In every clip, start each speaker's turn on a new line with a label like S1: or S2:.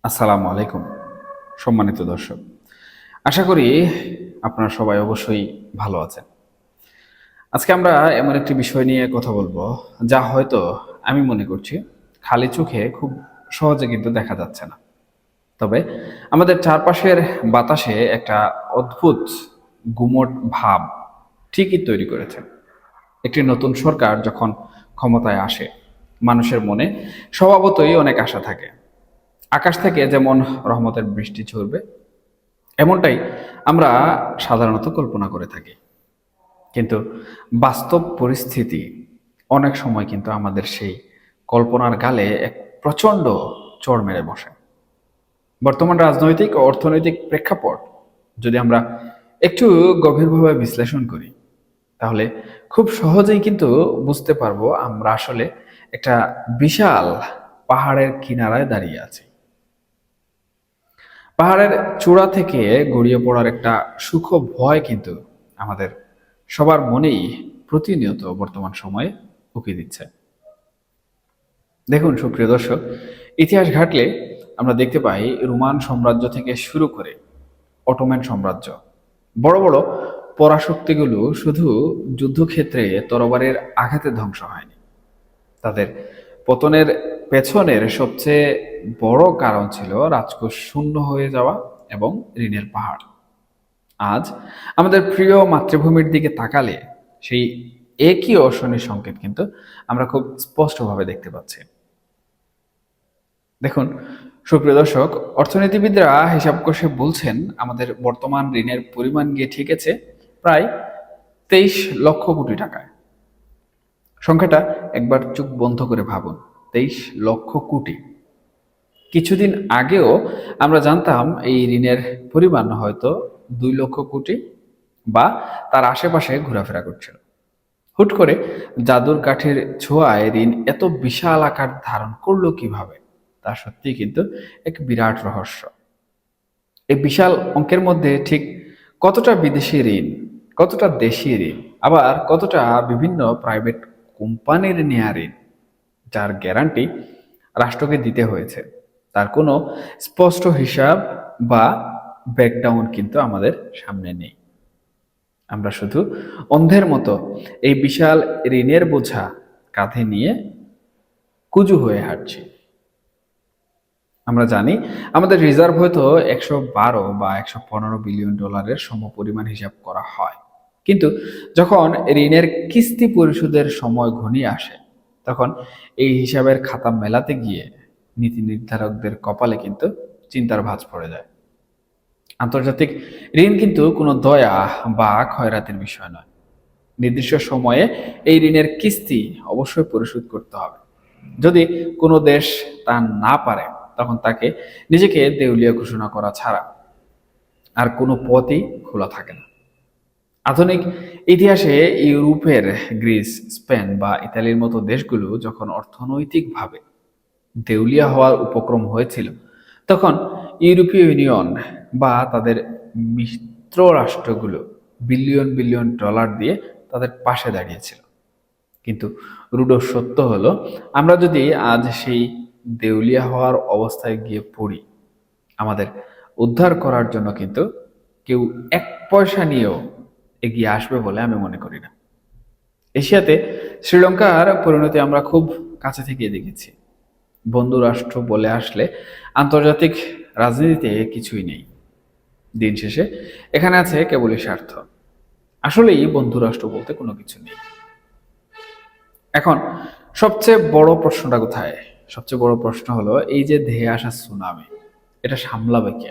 S1: আসসালামু আলাইকুম সম্মানিত দর্শক। আশা করি আপনারা সবাই অবশ্যই ভালো আছেন। আজকে আমরা এমন একটি বিষয় নিয়ে কথা বলবো যা হয়তো আমি মনে করছি খালি চোখে খুব সহজে কিন্তু দেখা যাচ্ছে না। তবে আমাদের চারপাশের বাতাসে একটা অদ্ভুত গুমট ভাব ঠিকই তৈরি করেছে। একটি নতুন সরকার যখন ক্ষমতায় আসে, মানুষের মনে স্বভাবতই অনেক আশা থাকে। আকাশ থেকে যেমন রহমতের বৃষ্টি ঝরবে, এমনটাই আমরা সাধারণত কল্পনা করে থাকি। কিন্তু বাস্তব পরিস্থিতি অনেক সময় কিন্তু আমাদের সেই কল্পনার গালে এক প্রচণ্ড চড় মেরে বসে। বর্তমান রাজনৈতিক ও অর্থনৈতিক প্রেক্ষাপট যদি আমরা একটু গভীরভাবে বিশ্লেষণ করি, তাহলে খুব সহজেই কিন্তু বুঝতে পারবো আমরা আসলে একটা বিশাল পাহাড়ের কিনারায় দাঁড়িয়ে আছি। পাহাড়ের চূড়া থেকে গড়িয়ে পড়ার একটা সূক্ষ্ম ভয় কিন্তু আমাদের সবার মনেই প্রতিনিয়ত বর্তমান সময়ে উকি দিচ্ছে। দেখুন সুপ্রিয় দর্শক, ইতিহাস ঘাটলে আমরা দেখতে পাই রোমান সাম্রাজ্য থেকে শুরু করে অটোম্যান সাম্রাজ্য, বড় বড় পরাশক্তিগুলো শুধু যুদ্ধক্ষেত্রে তরবারের আঘাতে ধ্বংস হয়নি। তাদের পতনের পেছনের সবচেয়ে বড় কারণ ছিল রাজকোষ শূন্য হয়ে যাওয়া এবং ঋণের পাহাড়। আজ আমাদের প্রিয় মাতৃভূমির দিকে তাকালে সেই একই অশনির সংকেত কিন্তু আমরা খুব স্পষ্টভাবে দেখতে পাচ্ছি। দেখুন সুপ্রিয় দর্শক, অর্থনীতিবিদরা হিসাব কষে বলছেন আমাদের বর্তমান ঋণের পরিমাণ গিয়ে ঠেকেছে প্রায় 23 লক্ষ কোটি টাকায়। সংখ্যাটা একবার চোখ বন্ধ করে ভাবুন, 23 লক্ষ কোটি। কিছুদিন আগেও আমরা জানতাম এই ঋণের পরিমাণ হয়তো 2 লক্ষ কোটি বা তার আশেপাশে ঘোরাফেরা করছিল। হুট করে জাদুর কাঠির ছোঁয়ায় ঋণ এত বিশাল আকার ধারণ করলো কিভাবে, তা সত্যি কিন্তু এক বিরাট রহস্য। এই বিশাল অঙ্কের মধ্যে ঠিক কতটা বিদেশি ঋণ, কতটা দেশি ঋণ, আবার কতটা বিভিন্ন প্রাইভেট কোম্পানির নেয়া ঋণ যার গ্যারান্টি রাষ্ট্রকে দিতে হয়েছে, তার কোনো স্পষ্ট হিসাব বা ব্রেকডাউন কিন্তু আমাদের সামনে নেই। আমরা শুধু অন্ধের মতো এই বিশাল ঋণের বোঝা কাঁধে নিয়ে কুজু হয়ে হাঁটছি। আমরা জানি আমাদের রিজার্ভ হয়তো 112 বা 115 বিলিয়ন ডলারের সমপরিমাণ হিসাব করা হয়, কিন্তু যখন ঋণের কিস্তি পরিশোধের সময় ঘনিয়ে আসে, তখন এই হিসাবের খাতা মেলাতে গিয়ে নীতি নির্ধারকদের কপালে কিন্তু চিন্তার ভাঁজ পড়ে যায়। আন্তর্জাতিক ঋণ কিন্তু কোনো দয়া বা খয়রাতের বিষয় নয়। নির্দিষ্ট সময়ে এই ঋণের কিস্তি অবশ্যই পরিশোধ করতে হবে। যদি কোনো দেশ তা না পারে, তখন তাকে নিজেকে দেউলিয়া ঘোষণা করা ছাড়া আর কোনো পথই খোলা থাকে না। আধুনিক ইতিহাসে ইউরোপের গ্রিস, স্পেন বা ইতালির মতো দেশগুলো যখন অর্থনৈতিকভাবে দেউলিয়া হওয়ার উপক্রম হয়েছিল, তখন ইউরোপীয় ইউনিয়ন বা তাদের মিত্র রাষ্ট্রগুলো বিলিয়ন বিলিয়ন ডলার দিয়ে তাদের পাশে দাঁড়িয়েছিল। কিন্তু রূঢ় সত্য হলো, আমরা যদি আজ সেই দেউলিয়া হওয়ার অবস্থায় গিয়ে পড়ি, আমাদের উদ্ধার করার জন্য কিন্তু কেউ এক পয়সা নিয়েও এগিয়ে আসবে বলে আমি মনে করি না। এশিয়াতে শ্রীলঙ্কার পরিণতি আমরা খুব কাছে থেকে দেখেছি। বন্ধু রাষ্ট্র বলে আসলে আন্তর্জাতিক রাজনীতিতে কিছুই নেই। দিন শেষে এখানে আছে কেবলই স্বার্থ। আসলেই বন্ধু রাষ্ট্র বলতে কোনো কিছু নেই। এখন সবচেয়ে বড় প্রশ্নটা কোথায়? সবচেয়ে বড় প্রশ্ন হলো, এই যে ধেয়ে আসা সুনামি, এটা সামলাবে কে?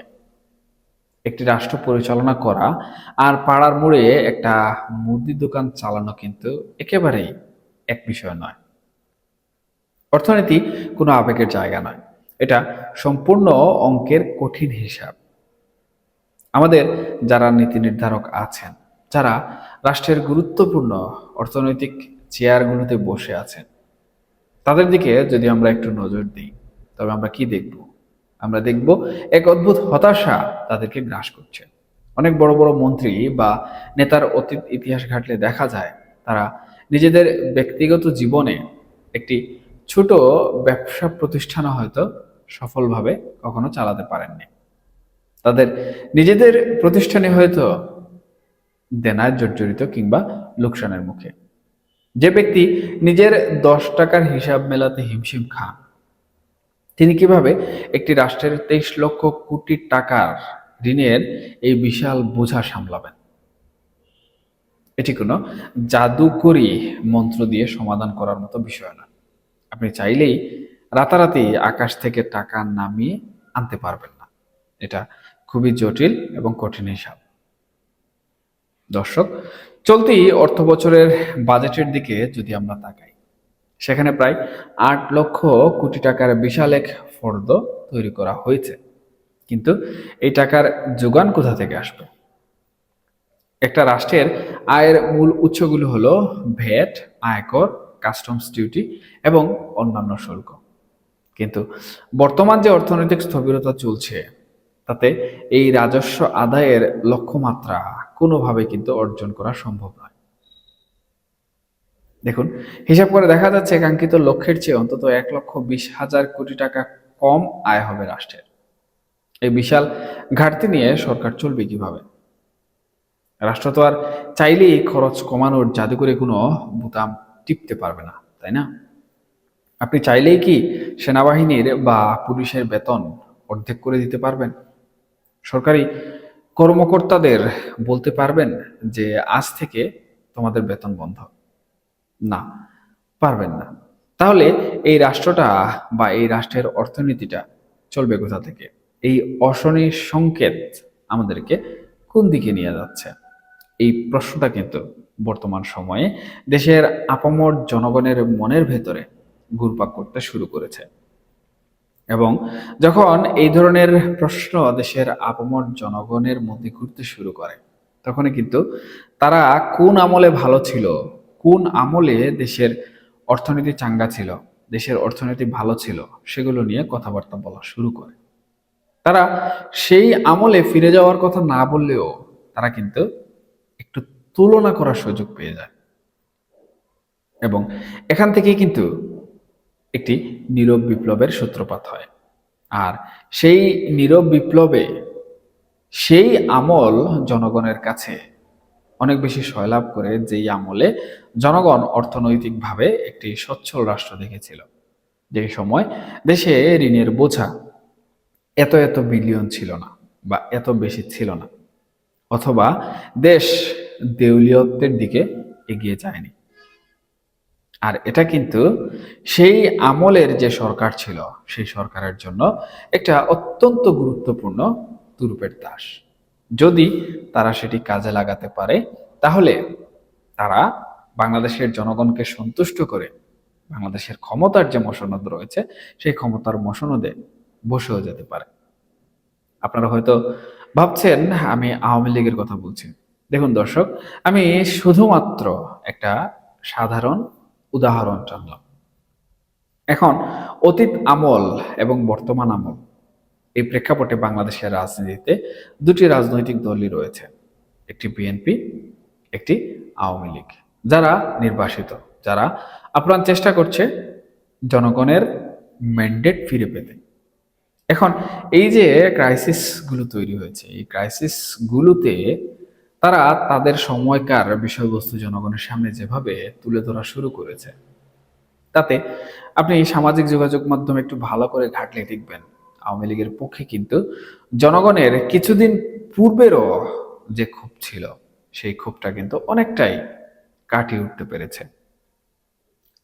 S1: একটি রাষ্ট্র পরিচালনা করা আর পাড়ার মোড়ে একটা মুদি দোকান চালানো কিন্তু একেবারেই এক বিষয় নয়। অর্থনীতি কোনো আবেগের জায়গা নয়, এটা সম্পূর্ণ অঙ্কের কঠিন হিসাব। আমাদের যারা নীতি নির্ধারক আছেন, যারা রাষ্ট্রের গুরুত্বপূর্ণ অর্থনৈতিক চেয়ারগুলোতে বসে আছেন, তাদের দিকে যদি আমরা একটু নজর দিই, তবে আমরা কি দেখব? আমরা দেখব এক অদ্ভুত হতাশা তাদেরকে গ্রাস করছে। অনেক বড় বড় মন্ত্রী বা নেতার অতীত ইতিহাস ঘাটলে দেখা যায় তারা নিজেদের ব্যক্তিগত জীবনে একটি ছোট ব্যবসা প্রতিষ্ঠানও হয়তো সফলভাবে কখনো চালাতে পারেননি। তাদের নিজেদের প্রতিষ্ঠানে হয়তো দেনায় জর্জরিত কিংবা লোকসানের মুখে। যে ব্যক্তি নিজের 10 টাকার হিসাব মেলাতে হিমশিম খান, তিনি কিভাবে একটি রাষ্ট্রের 23 লক্ষ কোটি টাকার ঋণের এই বিশাল বোঝা সামলাবেন? এটি কোনো জাদুকরি মন্ত্র দিয়ে সমাধান করার মতো বিষয় না। আপনি চাইলেই রাতারাতি আকাশ থেকে টাকা নামিয়ে আনতে পারবেন না। এটা খুবই জটিল এবং কঠিন হিসাব। দর্শক, চলতি অর্থ বছরের বাজেটের দিকে যদি আমরা তাকাই, সেখানে প্রায় 8 লক্ষ কোটি টাকার বিশাল এক ফর্দ তৈরি করা হয়েছে। কিন্তু এই টাকার যোগান কোথা থেকে আসবে? একটা রাষ্ট্রের আয়ের মূল উৎসগুলো হলো ভ্যাট, আয়কর, কাস্টমস ডিউটি এবং অন্যান্য শুল্ক। কিন্তু বর্তমান যে অর্থনৈতিক স্থবিরতা চলছে, তাতে এই রাজস্ব আদায়ের লক্ষ্যমাত্রা কোনোভাবে কিন্তু অর্জন করা সম্ভব নয়। দেখুন, হিসাব করে দেখা যাচ্ছে কাঙ্ক্ষিত লক্ষ্যের চেয়ে অন্তত 1,20,000 কোটি টাকা কম আয় হবে রাষ্ট্রের। এই বিশাল ঘাটতি নিয়ে সরকার চলবে কিভাবে? রাষ্ট্র তো আর চাইলেই খরচ কমানোর জাদুকরে কোনো বোতাম টিপতে পারবে না, তাই না? আপনি চাইলেই কি সেনাবাহিনীর বা পুলিশের বেতন অর্ধেক করে দিতে পারবেন? সরকারি কর্মকর্তাদের বলতে পারবেন যে আজ থেকে তোমাদের বেতন বন্ধ? না, পারবেন না। তাহলে এই রাষ্ট্রটা বা এই রাষ্ট্রের অর্থনীতিটা চলবে কোথা থেকে? এই অশনি সংকেত আমাদেরকে কোন দিকে নিয়ে যাচ্ছে? এই প্রশ্নটা কিন্তু বর্তমান সময়ে দেশের আপামর জনগণের মনের ভেতরে ঘুরপাক করতে শুরু করেছে। এবং যখন এই ধরনের প্রশ্ন দেশের আপামর জনগণের মধ্যে ঘুরতে শুরু করে, তখনই কিন্তু তারা কোন আমলে ভালো ছিল, কোন আমলে দেশের অর্থনীতি চাঙ্গা ছিল, দেশের অর্থনীতি ভালো ছিল, সেগুলো নিয়ে কথাবার্তা বলা শুরু করে। তারা সেই আমলে ফিরে যাওয়ার কথা না বললেও তারা কিন্তু একটু তুলনা করার সুযোগ পেয়ে যায়। এবং এখান থেকেই কিন্তু একটি নীরব বিপ্লবের সূত্রপাত হয়। আর সেই নীরব বিপ্লবে সেই আমল জনগণের কাছে অনেক বেশি সয়লাভ করে, যেই আমলে জনগণ অর্থনৈতিকভাবে একটি সচ্ছল রাষ্ট্র দেখেছিল। যে সময় দেশে ঋণের বোঝা এত এত বিলিয়ন ছিল না বা এত বেশি ছিল না, অথবা দেশ দেউলিয়ত্বের দিকে এগিয়ে যায়নি। আর এটা কিন্তু সেই আমলের যে সরকার ছিল, সেই সরকারের জন্য একটা অত্যন্ত গুরুত্বপূর্ণ তুরুপের তাস। যদি তারা সেটি কাজে লাগাতে পারে, তাহলে তারা বাংলাদেশের জনগণকে সন্তুষ্ট করে বাংলাদেশের ক্ষমতার যে মসনদ রয়েছে, সেই ক্ষমতার মসনদে বসেও যেতে পারে। আপনারা হয়তো ভাবছেন আমি আওয়ামী লীগের কথা বলছি। দেখুন দর্শক, আমি শুধুমাত্র একটা সাধারণ উদাহরণ টানলাম। এখন অতীত আমল এবং বর্তমান আমল, এই প্রেক্ষাপটে বাংলাদেশের রাজনীতিতে দুটি রাজনৈতিক দলই রয়েছে, একটি বিএনপি, একটি আওয়ামী লীগ, যারা নির্বাসিত, যারা আপ্রাণ চেষ্টা করছে জনগণের ম্যান্ডেট ফিরে পেতে। এখন এই যে ক্রাইসিস গুলো তৈরি হয়েছে, এই ক্রাইসিস গুলোতে তারা তাদের সময়কার বিষয়বস্তু জনগণের সামনে যেভাবে তুলে ধরা শুরু করেছে, তাতে আপনি সামাজিক যোগাযোগ মাধ্যমে একটু ভালো করে ঘাটলে দেখবেন আওয়ামী লীগের পক্ষে কিন্তু জনগণের কিছুদিন পূর্বেরও যে ক্ষোভ ছিল, সেই ক্ষোভটা কিন্তু অনেকটাই কাটিয়ে উঠতে পেরেছে।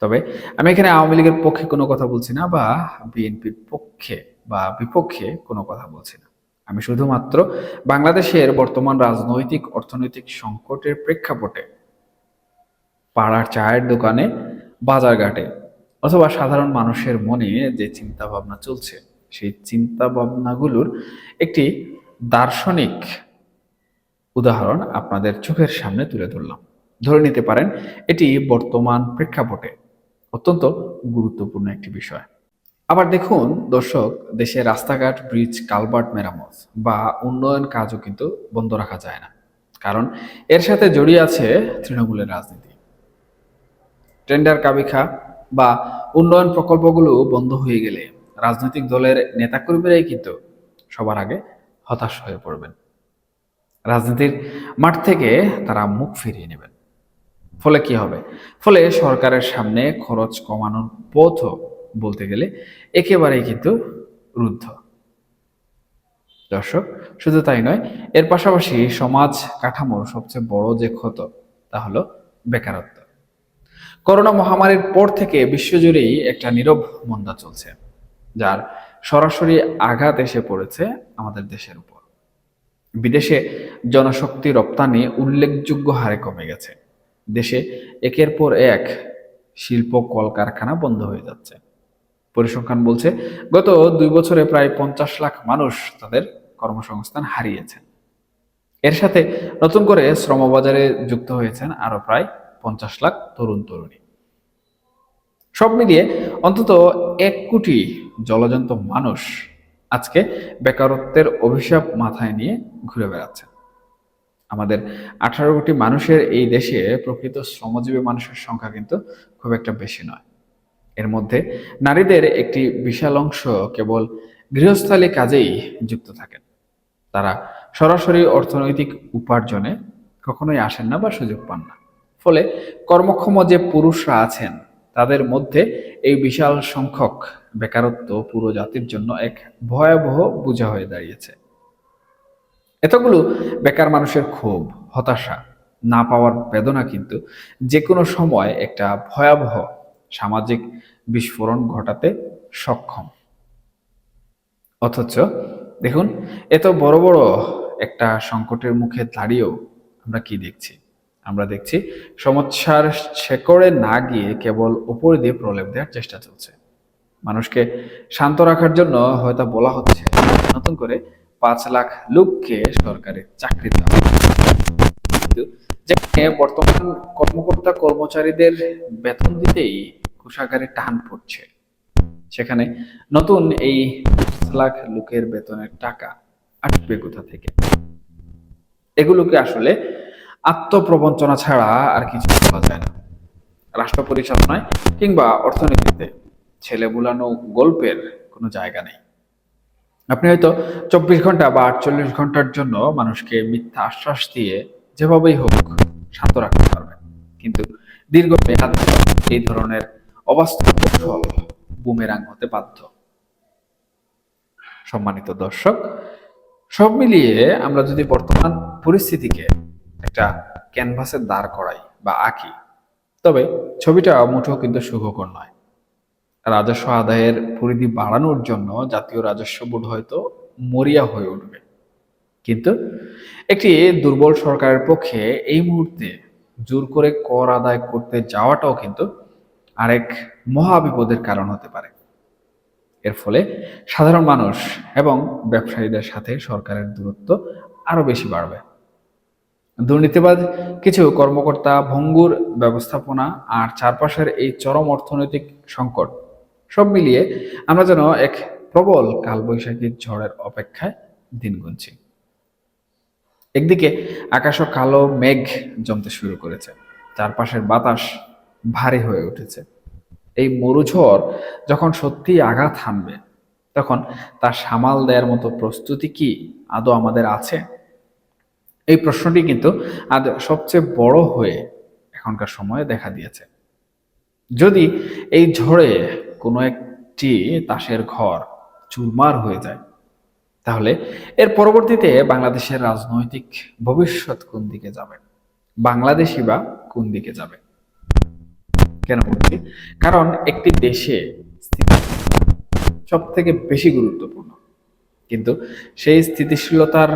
S1: তবে আমি এখানে আওয়ামী লীগের পক্ষে কোনো কথা বলছি না বা বিএনপির পক্ষে বা বিপক্ষে কোনো কথা বলছি না। আমি শুধুমাত্র বাংলাদেশের বর্তমান রাজনৈতিক অর্থনৈতিক সংকটের প্রেক্ষাপটে পাড়ার চায়ের দোকানে, বাজারঘাটে অথবা সাধারণ মানুষের মনে যে চিন্তা ভাবনা চলছে, সেই চিন্তা ভাবনাগুলোর একটি দার্শনিক উদাহরণ আপনাদের চোখের সামনে তুলে ধরলাম। ধরে নিতে পারেন এটি বর্তমান প্রেক্ষাপটে অত্যন্ত গুরুত্বপূর্ণ একটি বিষয়। আবার দেখুন দর্শক, দেশে রাস্তাঘাট, ব্রিজ, কালভার্ট মেরামত বা উন্নয়ন কাজও কিন্তু বন্ধ রাখা যায় না, কারণ এর সাথে জড়িয়ে আছে তৃণমূলের রাজনীতি। টেন্ডার কাবিখা বা উন্নয়ন প্রকল্পগুলো বন্ধ হয়ে গেলে রাজনৈতিক দলের নেতাকর্মীরাই কিন্তু সবার আগে হতাশ হয়ে পড়বেন। রাজনীতির মাঠ থেকে তারা মুখ ফিরিয়ে নেবেন। ফলে কি হবে? ফলে সরকারের সামনে খরচ কমানোর পথও বলতে গেলে একেবারেই কিন্তু রুদ্ধ। দর্শক, শুধু তাই নয়, এর পাশাপাশি সমাজ কাঠামোর সবচেয়ে বড় যে ক্ষত তা হলো বেকারত্ব। করোনা মহামারীর পর থেকে বিশ্বজুড়েই একটা নীরব মন্দা চলছে, যার সরাসরি আঘাত এসে পড়েছে আমাদের দেশের উপর। বিদেশে জনশক্তি রপ্তানি উল্লেখযোগ্য হারে কমে গেছে। দেশে একের পর এক শিল্প কলকারখানা বন্ধ হয়ে যাচ্ছে। পরিসংখ্যান বলছে গত 2 বছরে প্রায় 50 লাখ মানুষ তাদের কর্মসংস্থান হারিয়েছেন। এর সাথে নতুন করে শ্রমবাজারে যুক্ত হয়েছেন আরো প্রায় 50 লাখ তরুণ তরুণী। সব মিলিয়ে অন্তত 1 কোটি জলজন্ত মানুষ আজকে বেকারত্বের অভিশাপ মাথায় নিয়ে ঘুরে বেড়াচ্ছে। আমাদের 18 কোটি মানুষের এই দেশে প্রকৃত শ্রমজীবী মানুষের সংখ্যা কিন্তু খুব একটা বেশি নয়। এর মধ্যে নারীদের একটি বিশাল অংশ কেবল গৃহস্থালী কাজেই যুক্ত থাকেন। তারা সরাসরি অর্থনৈতিক উপার্জনে কখনোই আসেন না বা সুযোগ পান না। ফলে কর্মক্ষম যে পুরুষরা আছেন তাদের মধ্যে এই বিশাল সংখ্যক বেকারত্ব পুরো জাতির জন্য এক ভয়াবহ বোঝা হয়ে দাঁড়িয়েছে। এতগুলো বেকার মানুষের ক্ষোভ, হতাশা, না পাওয়ার বেদনা কিন্তু যে কোনো সময় একটা ভয়াবহ সামাজিক বিস্ফোরণ ঘটাতে সক্ষম। অথচ দেখুন, এত বড় বড় একটা সংকটের মুখে দাঁড়িয়েও আমরা কি দেখছি? আমরা দেখছি সমস্যার শেকড়ে না গিয়ে কেবল উপর দিয়ে প্রলেপ দেওয়ার চেষ্টা চলছে। মানুষকে শান্ত রাখার জন্য হয়তো বলা হচ্ছে নতুন করে 5 লাখ লোককে সরকারি চাকরি দেওয়া হবে। কিন্তু যেখানে বর্তমান কর্মকর্তা কর্মচারীদের বেতন দিতেই কোষাগারে টান পড়ছে, সেখানে নতুন এই 5 লাখ লোকের বেতনের টাকা আসবে কোথা থেকে? এগুলোকে আসলে আত্মপ্রবঞ্চনা ছাড়া আর কিছু বলা যায় না। রাষ্ট্র পরিচালনায় কিংবা অর্থনীতিতে ছেলে বুলানো গল্পের কোনো জায়গা নেই। আপনি হয়তো 24 ঘন্টা বা 48 ঘন্টার জন্য মানুষকে মিথ্যা আশ্বাস দিয়ে যেভাবেই হোক শান্ত রাখতে পারবেন, কিন্তু দীর্ঘমেয়াদে এই ধরনের অবাস্তব কৌশল বুমেরাং হতে বাধ্য। সম্মানিত দর্শক, সব মিলিয়ে আমরা যদি বর্তমান পরিস্থিতিকে একটা ক্যানভাসে দাঁড় করাই বা আঁকি, তবে ছবিটা মুঠেও কিন্তু সুখকর নয়। রাজস্ব আদায়ের পরিধি বাড়ানোর জন্য জাতীয় রাজস্ব বোর্ড হয়তো মরিয়া হয়ে উঠবে, কিন্তু একটি দুর্বল সরকারের পক্ষে এই মুহূর্তে জোর করে কর আদায় করতে যাওয়াটাও কিন্তু আরেক মহা বিপদের কারণ হতে পারে। এর ফলে সাধারণ মানুষ এবং ব্যবসায়ীদের সাথে সরকারের দূরত্ব আরো বেশি বাড়বে। দুর্নীতিবাদ কিছু কর্মকর্তা, ভঙ্গুর ব্যবস্থাপনা আর চারপাশের এই চরম অর্থনৈতিক সংকট সব মিলিয়ে আমরা যেন এক প্রবল কালবৈশাখী ঝড়ের অপেক্ষায় দিন গুনছি। একদিকে আকাশও কালো মেঘ জমতে শুরু করেছে, চারপাশের বাতাস ভারী হয়ে উঠেছে। এই মরুঝড় যখন সত্যি আঘাত হানবে, তখন তা সামাল দেওয়ার মতো প্রস্তুতি কি আদৌ আমাদের আছে? এই প্রশ্নটি কিন্তু আজ সবচেয়ে বড় হয়ে এখনকার সময়ে দেখা দিয়েছে। যদি এই ঝড়ে কোনো একটি তাসের ঘর চুরমার হয়ে যায়, তাহলে এর পরবর্তীতে বাংলাদেশের রাজনৈতিক ভবিষ্যৎ কোন দিকে যাবে? বাংলাদেশই বা কোন দিকে যাবে? কেন বলছি? কারণ একটি দেশে সব থেকে বেশি গুরুত্বপূর্ণ, কিন্তু সেই স্থিতিশীলতার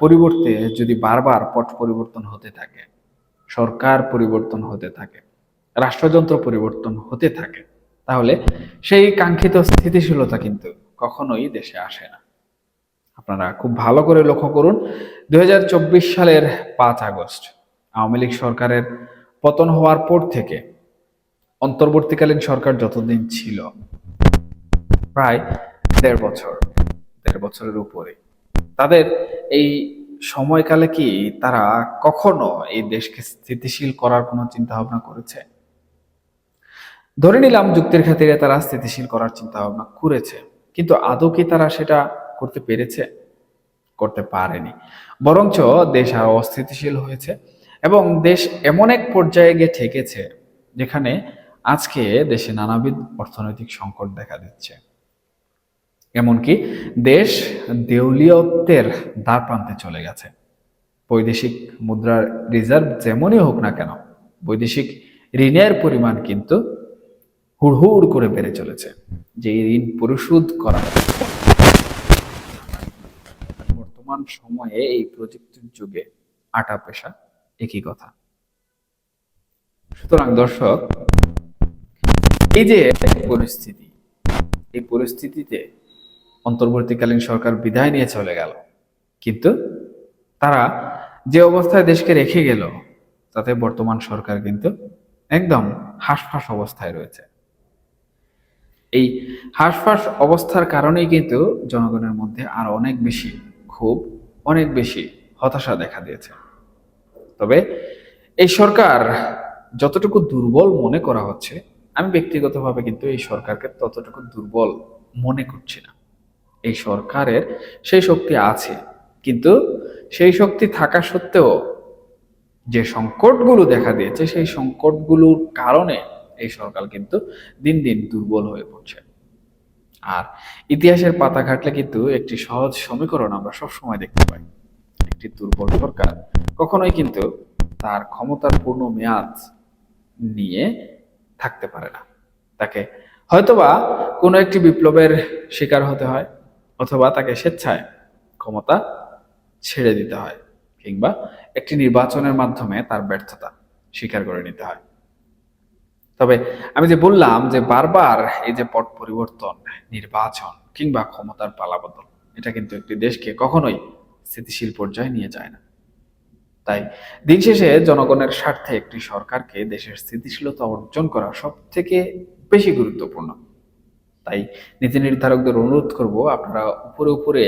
S1: পরিবর্তে যদি বারবার পট পরিবর্তন হতে থাকে, সরকার পরিবর্তন হতে থাকে, রাষ্ট্রযন্ত্র পরিবর্তন হতে থাকে, তাহলে সেই কাঙ্ক্ষিত স্থিতিশীলতা কিন্তু কখনোই দেশে আসে না। আপনারা খুব ভালো করে লক্ষ্য করুন, 2024 সালের 5 আগস্ট আওয়ামী লীগ সরকারের পতন হওয়ার পর থেকে অন্তর্বর্তীকালীন সরকার যতদিন ছিল, প্রায় 1.5 বছর, 1.5 বছরের উপরে, তাদের এই সময়কালে কি তারা কখনো এই দেশকে স্থিতিশীল করার কোনো চিন্তা ভাবনা করেছে? ধরে নিলাম যুক্তির খাতিরে তারা স্থিতিশীল করার চিন্তা ভাবনা করেছে, কিন্তু আদৌ কি তারা সেটা করতে পেরেছে? করতে পারেনি। বরঞ্চ দেশ আরো অস্থিতিশীল হয়েছে এবং দেশ এমন এক পর্যায়ে গিয়ে ঠেকেছে যেখানে আজকে দেশে নানাবিধ অর্থনৈতিক সংকট দেখা দিচ্ছে। এমনকি দেশ দেউলিয়ত্বের দ্বার প্রান্তে চলে গেছে। বৈদেশিক মুদ্রার রিজার্ভ যেমনই হোক না কেন, বৈদেশিক ঋণের পরিমাণ কিন্তু হুড়হুড় করে বেড়ে চলেছে। যে এই ঋণ পরিশোধ করা বর্তমান সময়ে এই প্রযুক্তির যুগে আটা পেশা একই কথা। সুতরাং দর্শক, এই যে পরিস্থিতি, এই পরিস্থিতিতে অন্তর্বর্তীকালীন সরকার বিদায় নিয়ে চলে গেল, কিন্তু তারা যে অবস্থায় দেশকে রেখে গেল তাতে বর্তমান সরকার কিন্তু একদম হাঁসফাঁস অবস্থায় রয়েছে। এই হাঁসফাঁস অবস্থার কারণেই কিন্তু জনগণের মধ্যে আরো অনেক বেশি ক্ষোভ, অনেক বেশি হতাশা দেখা দিয়েছে। তবে এই সরকার যতটুকু দুর্বল মনে করা হচ্ছে, আমি ব্যক্তিগতভাবে কিন্তু এই সরকারকে ততটুকু দুর্বল মনে করছি না। এই সরকারের সেই শক্তি আছে, কিন্তু সেই শক্তি থাকা সত্ত্বেও যে সংকটগুলো দেখা দিয়েছে সেই সংকটগুলোর কারণে এই সরকার কিন্তু দিন দিন দুর্বল হয়ে পড়ছে। আর ইতিহাসের পাতা ঘাটলে কিন্তু একটি সহজ সমীকরণ আমরা সবসময় দেখতে পাই। একটি দুর্বল সরকার কখনোই কিন্তু তার ক্ষমতার পূর্ণ মেয়াদ নিয়ে থাকতে পারে না। তাকে হয়তোবা কোনো একটি বিপ্লবের শিকার হতে হয়, অথবা তাকে স্বেচ্ছায় ক্ষমতা ছেড়ে দিতে হয়, কিংবা একটি নির্বাচনের মাধ্যমে তার ব্যর্থতা স্বীকার করে নিতে হয়। তবে আমি যে বললাম যে বারবার এই যে পট পরিবর্তন, নির্বাচন কিংবা ক্ষমতার পালাবদল, এটা কিন্তু একটি দেশকে কখনোই স্থিতিশীল পর্যায়ে নিয়ে যায় না। তাই দিন শেষে জনগণের স্বার্থে একটি সরকারকে দেশের স্থিতিশীলতা অর্জন করা সব থেকে বেশি গুরুত্বপূর্ণ। তাই নীতি নির্ধারকদের অনুরোধ করব, আপনারা উপরে উপরে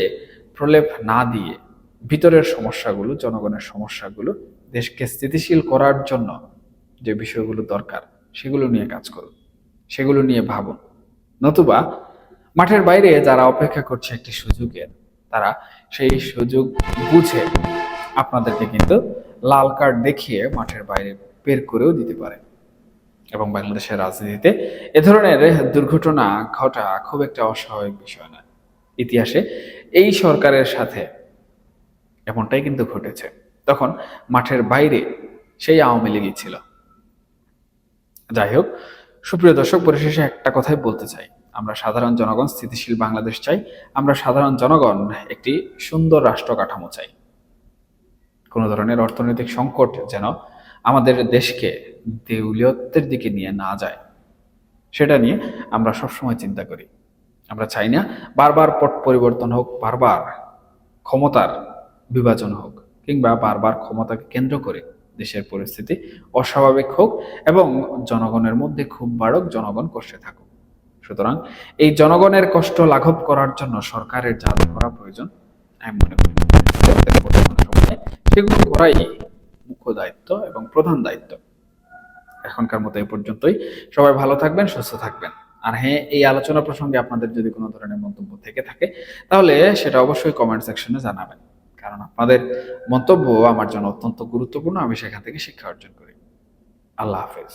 S1: প্রলেপ না দিয়ে ভিতরের সমস্যাগুলো, জনগণের সমস্যাগুলো, দেশকে স্থিতিশীল করার জন্য যে বিষয়গুলো দরকার সেগুলো নিয়ে কাজ করুন, সেগুলো নিয়ে ভাবুন। নতুবা মাঠের বাইরে যারা অপেক্ষা করছে একটি সুযোগের, তারা সেই সুযোগ বুঝে আপনাদেরকে কিন্তু লাল কার্ড দেখিয়ে মাঠের বাইরে বের করেও দিতে পারে। এবং বাংলাদেশের রাজনীতিতে এ ধরনের দুর্ঘটনা ঘটা খুব একটা অস্বাভাবিক বিষয় নয়। ইতিহাসে এই সরকারের সাথে এমনটাই কিন্তু ঘটেছে। তখন মাঠের বাইরে সেই আওয়ামী লীগই ছিল। যাই হোক, সুপ্রিয় দর্শক, পরিশেষে একটা কথাই বলতে চাই, আমরা সাধারণ জনগণ স্থিতিশীল বাংলাদেশ চাই। আমরা সাধারণ জনগণ একটি সুন্দর রাষ্ট্র কাঠামো চাই। কোনো ধরনের অর্থনৈতিক সংকট যেন আমাদের দেশকে দেউলিয়ত্বের দিকে নিয়ে না যায়, সেটা নিয়ে আমরা সবসময় চিন্তা করি। আমরা চাই না বারবার পট পরিবর্তন হোক, বারবার ক্ষমতার বিভাজন হোক, কিংবা বারবার ক্ষমতাকে কেন্দ্র করে দেশের পরিস্থিতি অস্বাভাবিক হোক এবং জনগণের মধ্যে ক্ষোভ বাড়ুক, জনগণ কষ্টে থাকুক। সুতরাং এই জনগণের কষ্ট লাঘব করার জন্য সরকারের যা করা প্রয়োজন আমি মনে করি বর্তমান সময়ে সেগুলো করাই মুখ্য দায়িত্ব এবং প্রধান দায়িত্ব। এখনকার মতো এই পর্যন্তই। সবাই ভালো থাকবেন, সুস্থ থাকবেন। আর হ্যাঁ, এই আলোচনা প্রসঙ্গে আপনাদের যদি কোনো ধরনের মন্তব্য থেকে থাকে তাহলে সেটা অবশ্যই কমেন্ট সেকশনে জানাবেন, কারণ আপনাদের মন্তব্য আমার জন্য অত্যন্ত গুরুত্বপূর্ণ। আমি সেখান থেকে শিক্ষা অর্জন করি। আল্লাহ হাফেজ।